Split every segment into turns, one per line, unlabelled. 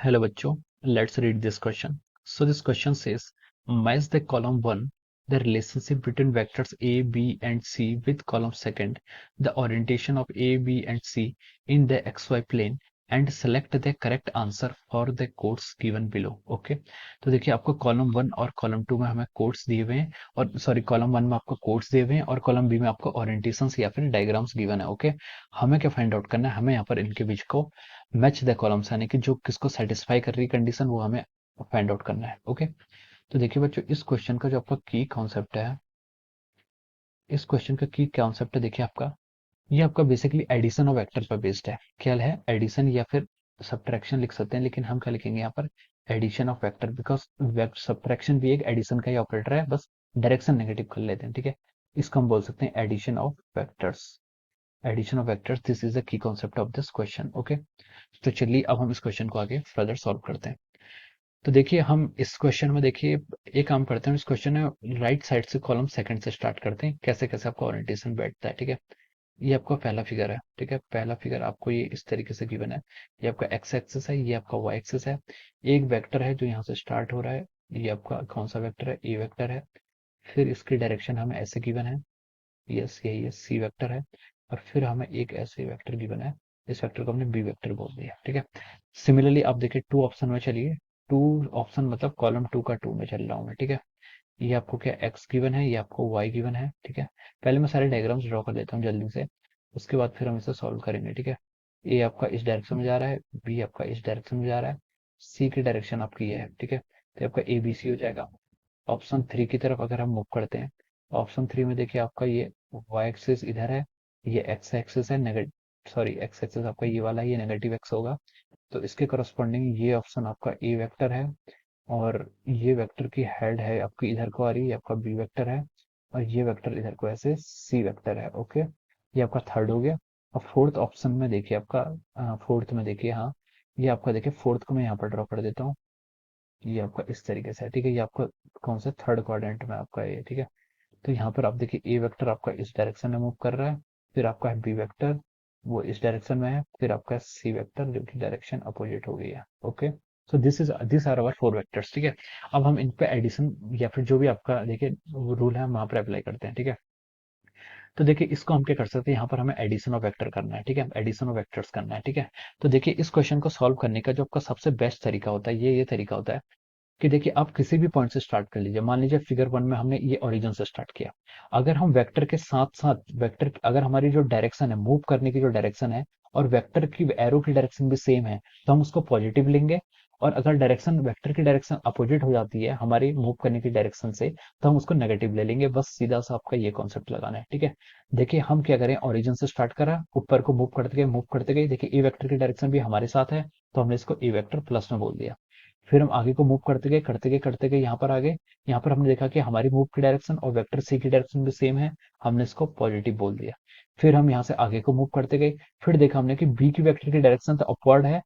Hello bachcho, let's read this question. So this question says, match the column 1, the relationship between vectors A, B and C with column second, the orientation of A, B and C in the xy plane and select the correct answer for the codes given below. Okay, तो देखिए आपको column 1 और column 2 में हमें codes दिए हुए हैं और सॉरी कॉलम 1 में आपको कोड्स दिए हुए हैं और कॉलम बी में आपको ओरिएंटेशंस या फिर डायग्राम्स गिवन है। ओके, हमें क्या फाइंड आउट करना है, हमें यहाँ पर इनके बीच को मैच द कॉलम्स यानी कि जो किसको सेटिस्फाई कर रही है कंडीशन वो हमें फाइंड आउट करना है। ओके, तो देखिए बच्चों इस क्वेश्चन का जो आपका की कॉन्सेप्ट है, इस क्वेश्चन का की कॉन्सेप्ट है देखिए आपका, ये आपका बेसिकली एडिशन ऑफ वेक्टर पर बेस्ड है। क्या है, एडिशन या फिर सब्ट्रैक्शन लिख सकते हैं, लेकिन हम क्या लिखेंगे यहाँ पर, addition of vector, because subtraction भी एक एडिशन का ही ऑपरेटर है, बस डायरेक्शन नेगेटिव कर लेते हैं। ठीक है, इसको हम बोल सकते हैं addition of vectors. Addition of vectors, this is the key concept of this question. Okay, तो चलिए अब हम इस क्वेश्चन को आगे फर्दर सॉल्व करते हैं। तो देखिए हम इस क्वेश्चन में देखिए एक काम करते हैं, इस क्वेश्चन में राइट साइड से कॉलम सेकंड से स्टार्ट करते हैं, कैसे कैसे आपका ओरिएंटेशन बैठता है। ठीक है, ये आपका पहला फिगर है। ठीक है, पहला फिगर आपको ये इस तरीके से गिवन है, ये आपका एक्स एक्सिस है, ये आपका वाई एक्सिस है। एक वेक्टर है जो यहाँ से स्टार्ट हो रहा है, ये आपका कौन सा वेक्टर है, ए वेक्टर है। फिर इसकी डायरेक्शन हमें ऐसे गिवन है, यस यही है, सी वेक्टर है। और फिर हमें एक ऐसे वेक्टर गिवन है, इस वेक्टर को हमने बी वेक्टर बोल दिया। ठीक है, सिमिलरली आप देखिए टू ऑप्शन में चलिए, टू ऑप्शन मतलब कॉलम टू का टू में चल रहा हूँ मैं। ठीक है, ये आपको क्या एक्स गिवन है, ये आपको वाई गिवन है। ठीक है, पहले मैं सारे डायग्राम्स ड्रॉ कर लेता हूँ जल्दी से, उसके बाद फिर हम इसे सॉल्व करेंगे। ठीक है, ए आपका इस डायरेक्शन में जा रहा है, बी आपका इस डायरेक्शन में जा रहा है, सी की डायरेक्शन आपकी ये है। ठीक है, तो आपका ए बी सी हो जाएगा। ऑप्शन थ्री की तरफ अगर हम मूव करते हैं, ऑप्शन थ्री में देखिए आपका ये वाई एक्सिस इधर है, ये एक्स एक्सिस है, नेगेटिव सॉरी एक्स एक्सिस आपका ये वाला है, ये नेगेटिव एक्स होगा। तो इसके करस्पॉन्डिंग ये ऑप्शन आपका ए वेक्टर है, और ये वेक्टर की हेड है आपकी इधर को आ रही है, आपका बी वेक्टर है, और ये वेक्टर इधर को ऐसे सी वेक्टर है। ओके, ये आपका थर्ड हो गया। और फोर्थ ऑप्शन में देखिए आपका, फोर्थ में देखिए, हाँ ये आपका देखिए फोर्थ को मैं यहाँ पर ड्रॉ कर देता हूँ, ये आपका इस तरीके से है। ठीक है, ये आपका कौन सा थर्ड क्वाड्रेंट में आपका ये। ठीक है, तो यहाँ पर आप देखिए ए वेक्टर आपका इस डायरेक्शन में मूव कर रहा है, फिर आपका है बी वेक्टर, वो इस डायरेक्शन में है, फिर आपका सी वेक्टर जो कि डायरेक्शन अपोजिट हो गई है। Okay, so this are our four vectors. ठीक है, अब हम इन पे एडिशन या फिर जो भी आपका देखिए रूल है हम वहां पर अप्लाई करते हैं। ठीक है, तो देखिए इसको हम क्या कर सकते हैं, यहाँ पर हमें एडिशन ऑफ वेक्टर करना है। ठीक है, एडिशन ऑफ वेक्टर्स करना है। ठीक है, तो देखिए इस क्वेश्चन को सॉल्व करने का जो आपका सबसे बेस्ट तरीका होता है, ये तरीका होता है कि देखिए आप किसी भी पॉइंट से स्टार्ट कर लीजिए। मान लीजिए फिगर वन में हमने ये ओरिजिन से स्टार्ट किया, अगर हम वेक्टर के साथ साथ वेक्टर अगर हमारी जो डायरेक्शन है मूव करने की जो डायरेक्शन है और वेक्टर की एरो की डायरेक्शन भी सेम है, तो हम उसको पॉजिटिव लेंगे। और अगर डायरेक्शन वेक्टर की डायरेक्शन अपोजिट हो जाती है हमारी मूव करने की डायरेक्शन से, तो हम उसको नेगेटिव ले लेंगे। बस सीधा सा आपका ये कॉन्सेप्ट लगाना है। ठीक है, देखिए हम क्या करें, ओरिजिन से स्टार्ट करा, ऊपर को मूव करते गए, देखिए ए वेक्टर की डायरेक्शन भी हमारे साथ है, तो हमने इसको ए वेक्टर प्लस में बोल दिया। फिर हम आगे को मूव करते गए यहाँ पर आ गए, यहाँ पर हमने देखा कि हमारी मूव की डायरेक्शन और वेक्टर सी की डायरेक्शन भी सेम है, हमने इसको पॉजिटिव बोल दिया। फिर हम यहाँ से आगे को मूव करते गए, फिर देखा हमने कि बी की वेक्टर की डायरेक्शन तो अपवर्ड है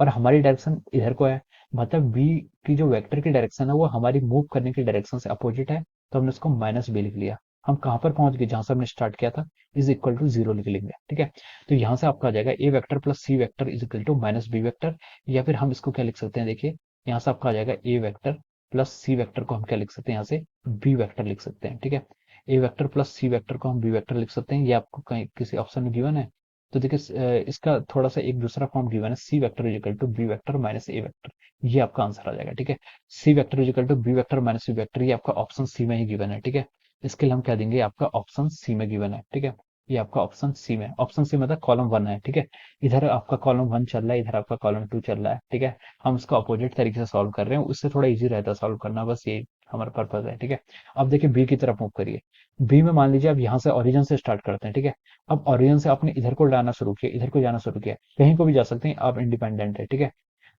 और हमारी डायरेक्शन इधर को है, मतलब बी की जो वेक्टर की डायरेक्शन है वो हमारी मूव करने की डायरेक्शन से अपोजिट है, तो हमने उसको माइनस बी लिख लिया। हम कहाँ पर पहुंच गए, जहां से हमने स्टार्ट किया था, इज इक्वल टू जीरो लिख लेंगे। ठीक है, तो यहाँ से आपका आ जाएगा A vector plus C vector is equal to minus B vector, या फिर हम इसको क्या लिख सकते हैं, देखिए यहाँ से आपका आ जाएगा A vector plus C vector को हम क्या लिख सकते हैं, यहाँ से बी वेक्टर लिख सकते हैं। ठीक है, ए वेक्टर प्लस सी वेक्टर को हम बी वेक्टर लिख सकते हैं, ये आपको कहीं किसी ऑप्शन में गिवन है। तो देखिए इसका थोड़ा सा एक दूसरा फॉर्म गिवन है, C vector equal to B vector minus A vector, ये आपका आंसर आ जाएगा। ठीक है, C vector equal to B vector minus C vector, ये आपका ऑप्शन सी में ही गिवन है। ठीक है, इसके लिए हम क्या देंगे, आपका ऑप्शन सी में गिवन है। ठीक है, ये आपका ऑप्शन सी में, ऑप्शन सी मतलब कॉलम वन है। ठीक है, इधर आपका कॉलम वन चल रहा है, इधर आपका कॉलम टू चल रहा है। ठीक है, हम इसका अपोजिट तरीके से सॉल्व कर रहे हैं, उससे थोड़ा इजी रहता है सॉल्व करना, बस ये हमारा पर्पज है। ठीक है, अब देखिए बी की तरफ मूव करिए, बी में मान लीजिए अब यहाँ से ओरिजिन से स्टार्ट करते हैं। ठीक है, अब ओरिजिन से आपने इधर को जाना शुरू किया, इधर को जाना शुरू किया, कहीं को भी जा सकते हैं आप, इंडिपेंडेंट है। ठीक है,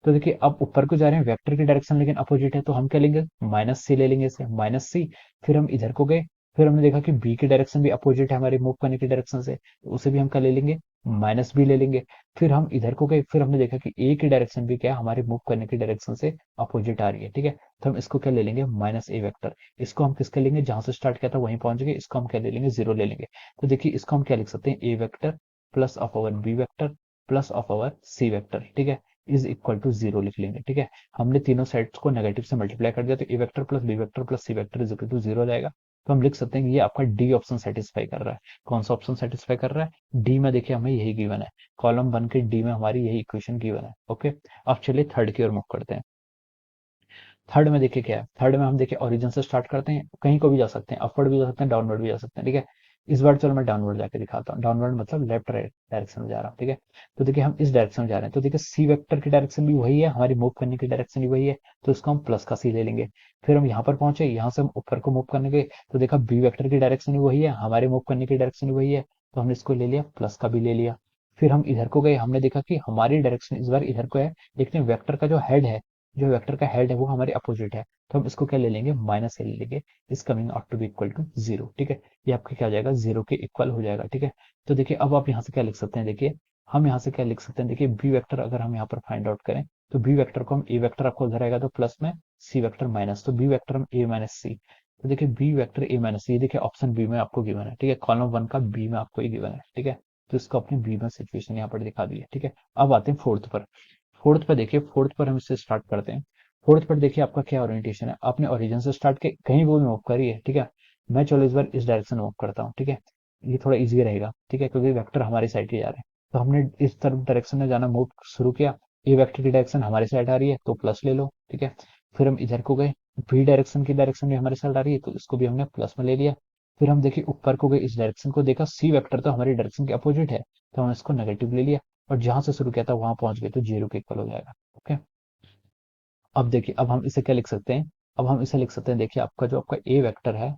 तो देखिए अब ऊपर को जा रहे हैं, वेक्टर की डायरेक्शन लेकिन अपोजिट है, तो हम क्या लेंगे, माइनस सी ले लेंगे, इसे माइनस सी। फिर हम इधर को गए, फिर हमने देखा कि बी की डायरेक्शन भी अपोजिट है हमारे मूव करने की डायरेक्शन से, तो उसे भी हम क्या ले लेंगे, माइनस बी ले लेंगे। फिर हम इधर को गए, फिर हमने देखा कि ए की डायरेक्शन भी क्या है हमारे मूव करने की डायरेक्शन से अपोजिट आ रही है। ठीक है, तो हम इसको क्या ले लेंगे, माइनस ए वेक्टर। इसको हम किसके लेंगे, जहां से स्टार्ट किया था वहीं पहुंच गए, इसको हम क्या ले लेंगे, जीरो ले लेंगे। तो देखिए इसको हम क्या लिख सकते हैं, A vector plus of our B vector plus of our C vector. ठीक है, इज इक्वल टू 0 लिख लेंगे। ठीक है, हमने तीनों सेट्स को नेगेटिव से मल्टीप्लाई कर दिया तो A vector plus B vector plus C vector is equal to 0 हो जाएगा। तो हम लिख सकते हैं कि ये आपका डी ऑप्शन सेटिस्फाई कर रहा है। कौन सा ऑप्शन सेटिस्फाई कर रहा है? डी में देखिए हमें यही गिवन है, कॉलम 1 के डी में हमारी यही इक्वेशन गिवन है। ओके, अब चलिए थर्ड की ओर मूव करते हैं। थर्ड में देखिए क्या है, थर्ड में हम देखिए ओरिजिन से स्टार्ट करते हैं, कहीं को भी जा सकते हैं, अपवर्ड भी जा सकते हैं, डाउनवर्ड भी जा सकते हैं। ठीक है, इस बार चलो मैं डाउनवर्ड जाके दिखाता हूँ, डाउनवर्ड मतलब लेफ्ट राइट डायरेक्शन में जा रहा हूँ। ठीक है, तो देखिए हम इस डायरेक्शन में जा रहे हैं, तो देखिए सी वेक्टर की डायरेक्शन भी वही है, हमारी मूव करने की डायरेक्शन भी वही है, तो इसको हम प्लस का सी ले लेंगे। फिर हम यहाँ पर पहुंचे, यहाँ से हम ऊपर को मूव करने गए, तो देखा बी वेक्टर की डायरेक्शन भी वही है, हमारे मूव करने की डायरेक्शन भी वही है, तो हमने इसको ले लिया, प्लस का भी ले लिया। फिर हम इधर को गए, हमने देखा कि हमारी डायरेक्शन इस बार इधर को है, लेकिन वेक्टर का जो हेड है, जो वेक्टर का हेड है वो हमारे अपोजिट है, तो हम इसको क्या ले लेंगे, माइनस ए ले लेंगे। इस coming out to be equal to 0। ठीक है, ये आपका क्या हो जाएगा, 0 के इक्वल हो जाएगा। ठीक है, तो देखिए अब आप यहाँ से क्या लिख सकते हैं, देखिए हम यहाँ से क्या लिख सकते हैं, देखिए बी वेक्टर अगर हम यहाँ पर फाइंड आउट करें, तो बी वेक्टर को हम ए वेक्टर आपको उधर आएगा तो प्लस में, सी वेक्टर माइनस, तो बी वेक्टर हम ए माइनस सी, तो देखिए बी वेक्टर ए माइनस सी, देखिए ऑप्शन बी में आपको गिवन है। ठीक है, कॉलम 1 का बी में आपको ये गिवन है। ठीक है, तो इसको अपने बी में सिचुएशन यहाँ पर दिखा दी है। ठीक है, अब आते हैं फोर्थ पर। फोर्थ पर देखिए, फोर्थ पर हम इससे स्टार्ट करते हैं। फोर्थ पर देखिए आपका क्या ओरिएंटेशन है, आपने ओरिजिन से स्टार्ट के कहीं वो भी मूव करिए। ठीक है, मैं चलो इस बार इस डायरेक्शन मूव करता हूँ। ठीक है, ये थोड़ा इजी रहेगा। ठीक है, क्योंकि वेक्टर हमारी साइड के जा रहे हैं, तो हमने इस तरफ डायरेक्शन में जाना मूव शुरू किया, ए वेक्टर की डायरेक्शन हमारी साइड आ रही है तो प्लस ले लो। ठीक है, फिर हम इधर को गए, बी डायरेक्शन की डायरेक्शन भी हमारी साइड आ रही है तो इसको भी हमने प्लस में ले लिया। फिर हम देखिए ऊपर को गए, इस डायरेक्शन को देखा, सी वेक्टर तो हमारी डायरेक्शन के अपोजिट है, तो हम इसको नेगेटिव ले लिया, और जहां से शुरू किया था वहां पहुंच गए तो 0 के इक्वल हो जाएगा। ओके, अब देखिए अब हम इसे क्या लिख सकते हैं, अब हम इसे लिख सकते हैं, देखिए आपका जो आपका ए वेक्टर है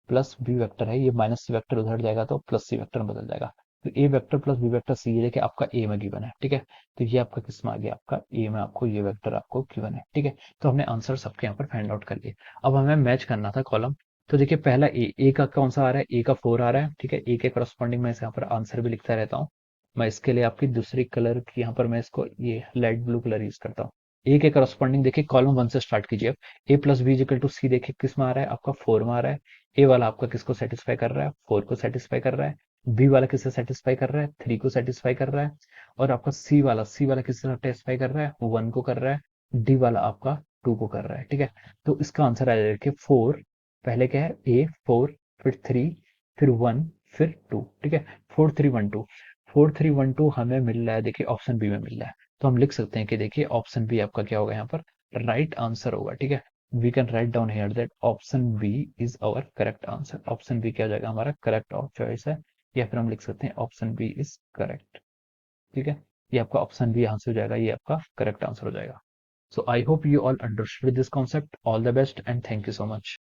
प्लस बी वेक्टर है, ये माइनस सी वेक्टर उधर जाएगा तो प्लस सी वेक्टर में बदल जाएगा। तो A vector plus B vector C, ये देखिए आपका ए में गिवन है। ठीक है, तो ये आपका किस में आ गया, आपका ए में आपको ये वेक्टर आपको गिवन है। ठीक है, तो हमने आंसर सबके यहाँ पर फाइंड आउट कर लिए। अब हमें मैच करना था कॉलम, तो देखिए पहला ए का कौन सा आ रहा है, ए का 4 आ रहा है। ठीक है, ए के करस्पॉन्डिंग मैं यहाँ पर आंसर भी लिखता रहता हूँ। मैं इसके लिए आपकी दूसरी कलर की यहाँ पर मैं इसको ये लाइट ब्लू कलर यूज करता हूँ। ए के करस्पॉन्डिंग देखिए कॉलम 1 से स्टार्ट कीजिए। अब ए प्लस बी इक्वल टू सी, देखिए किस में आ रहा है, आपका 4 में आ रहा है। ए वाला आपका किसको सेटिस्फाई कर रहा है, 4 को सेटिस्फाई कर रहा है। बी वाला किससे सेटिस्फाई कर रहा है, 3 को सेटिस्फाई कर रहा है। और आपका सी वाला किससे सेटिस्फाई कर रहा है, 1 को कर रहा है। डी वाला आपका 2 को कर रहा है। ठीक है, तो इसका आंसर आ जाएगा कि 4, पहले क्या है ए 4, फिर 3, फिर 1, फिर 2। ठीक है, 4 3 1 2, 4 3 1 2 हमें मिल रहा है, देखिए ऑप्शन बी में मिल रहा है। तो हम लिख सकते हैं कि देखिए ऑप्शन बी आपका क्या होगा यहाँ पर, राइट आंसर होगा। ठीक है, we can write down here that option B is our correct answer. Option B क्या हो जाएगा, हमारा करेक्ट ऑफ चॉइस है, या फिर हम लिख सकते हैं ऑप्शन बी इज करेक्ट। ठीक है, ये आपका ऑप्शन बी आंसर हो जाएगा, ये आपका करेक्ट आंसर हो जाएगा। So I hope you all understood this concept. All the best and thank you so much.